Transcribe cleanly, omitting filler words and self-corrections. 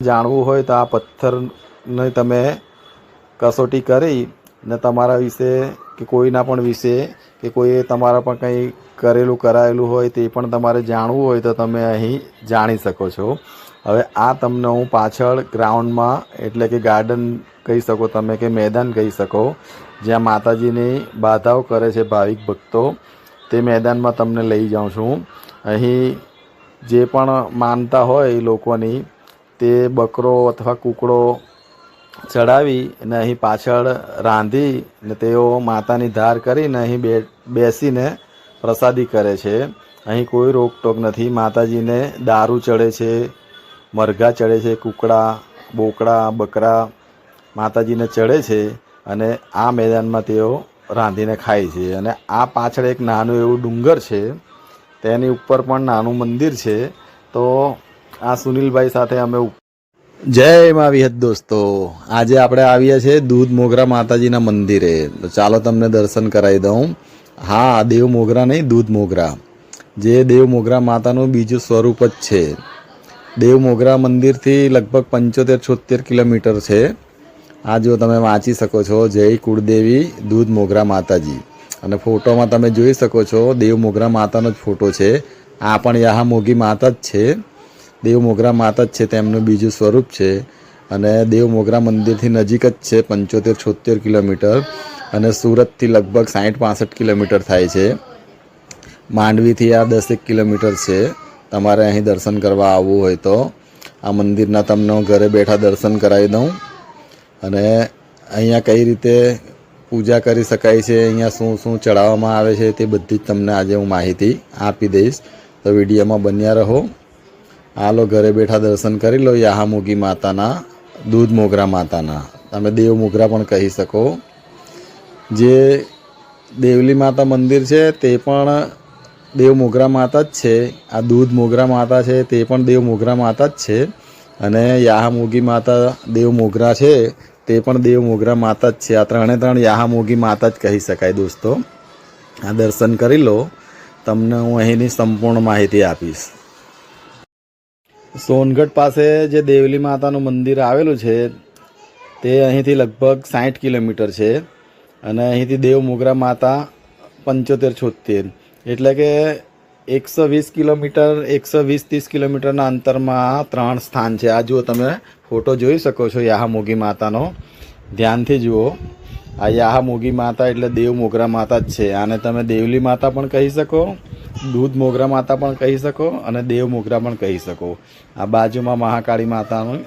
જાણવું હોય તો આ પથ્થરની તમે કસોટી કરી ને તમારા વિશે કે કોઈના પણ વિશે કે કોઈએ તમારા પણ કંઈ કરેલું કરાયેલું હોય તે પણ તમારે જાણવું હોય તો તમે અહીં જાણી શકો છો. હવે આ તમને હું પાછળ ગ્રાઉન્ડમાં એટલે કે ગાર્ડન કહી શકો તમે કે મેદાન કહી શકો, જ્યાં માતાજીની બાધાઓ કરે છે ભાવિક ભક્તો, તે મેદાનમાં તમને લઈ જાઉં છું. અહીં જે પણ માનતા હોય લોકોની તે બકરો અથવા કૂકડો ચડાવી અને અહીં પાછળ રાંધી ને તેઓ માતાની ધાર કરીને અહીં બેસીને પ્રસાદી કરે છે. અહીં કોઈ રોકટોક નથી. માતાજીને દારૂ ચડે છે, મરઘા ચડે છે, કૂકડા, બોકડા, બકરા માતાજીને ચડે છે અને આ મેદાનમાં તેઓ રાંધીને ખાય છે. અને આ પાછળ એક નાનું એવું ડુંગર છે, તેની ઉપર પણ નાનું મંદિર છે. તો આ સુનિલભાઈ સાથે અમે જય મા વિહત દોસ્તો, આજે આપણે આવ્યા છે દૂધ મોગરા માતાજીના મંદિરે. તો ચાલો તમને દર્શન કરાવી દઉં. હા, દેવ મોગરા નહીં, દૂધ મોગરા, જે દેવ મોગરા માતાનું બીજું સ્વરૂપ જ છે. દેવ મોગરા મંદિરથી લગભગ 75-76 કિલોમીટર છે. આ જો તમે વાંચી શકો છો, જય કુળદેવી દૂધ મોગરા માતાજી. અને ફોટોમાં તમે જોઈ શકો છો દેવ મોગરા માતાનો જ ફોટો છે. આ પણ યાહા મોગી માતા જ છે, દેવ મોગરા માતા જ છે, તેમનું બીજું સ્વરૂપ છે. અને દેવ મોગરા મંદિરથી નજીક જ છે, 75-76 કિલોમીટર. અને સુરતથી લગભગ 60-65 કિલોમીટર થાય છે. માંડવીથી આ 10 કિલોમીટર છે. તમારે અહીં દર્શન કરવા આવવું હોય તો આ મંદિરના તમને ઘરે બેઠા દર્શન કરાવી દઉં. અને અહીંયા કઈ રીતે પૂજા કરી શકાય છે, અહીંયા શું શું ચડાવવામાં આવે છે, તે બધી જ તમને આજે હું માહિતી આપી દઈશ. તો વિડીયોમાં બન્યા રહો. હાલો, ઘરે બેઠા દર્શન કરી લો યાહા મોગી માતાના, દૂધ મોગરા માતાના. તમે દેવ મોગરા પણ કહી શકો. જે દેવલી માતા મંદિર છે તે પણ દેવ મોગરા માતા જ છે. આ દૂધ મોગરા માતા છે તે પણ દેવ મોગરા માતા જ છે. અને યાહા મોગી માતા દેવ મોગરા છે તે પણ દેવ મોગરા માતા જ છે. આ ત્રણે યાહા મોગી માતા જ કહી શકાય દોસ્તો. આ દર્શન કરી લો, તમને હું અહીંની સંપૂર્ણ માહિતી આપીશ. સોનગઢ પાસે જે દેવલી માતાનું મંદિર આવેલું છે તે અહીંથી લગભગ 60 કિલોમીટર છે. અને અહીંથી દેવ મોગરા માતા 75-76, એટલે કે 120 કિલોમીટર, 120-30 કિલોમીટરના અંતરમાં 3 સ્થાન છે. આ જુઓ, તમે ફોટો જોઈ શકો છો યાહા મોગી માતાનો, ધ્યાનથી જુઓ. આ યાહા મોગી માતા એટલે દેવ મોગરા માતા જ છે. આને તમે દેવલી માતા પણ કહી શકો, દૂધ મોગરા માતા પણ કહી શકો અને દેવ મોગરા પણ કહી શકો. આ બાજુમાં મહાકાળી માતાનું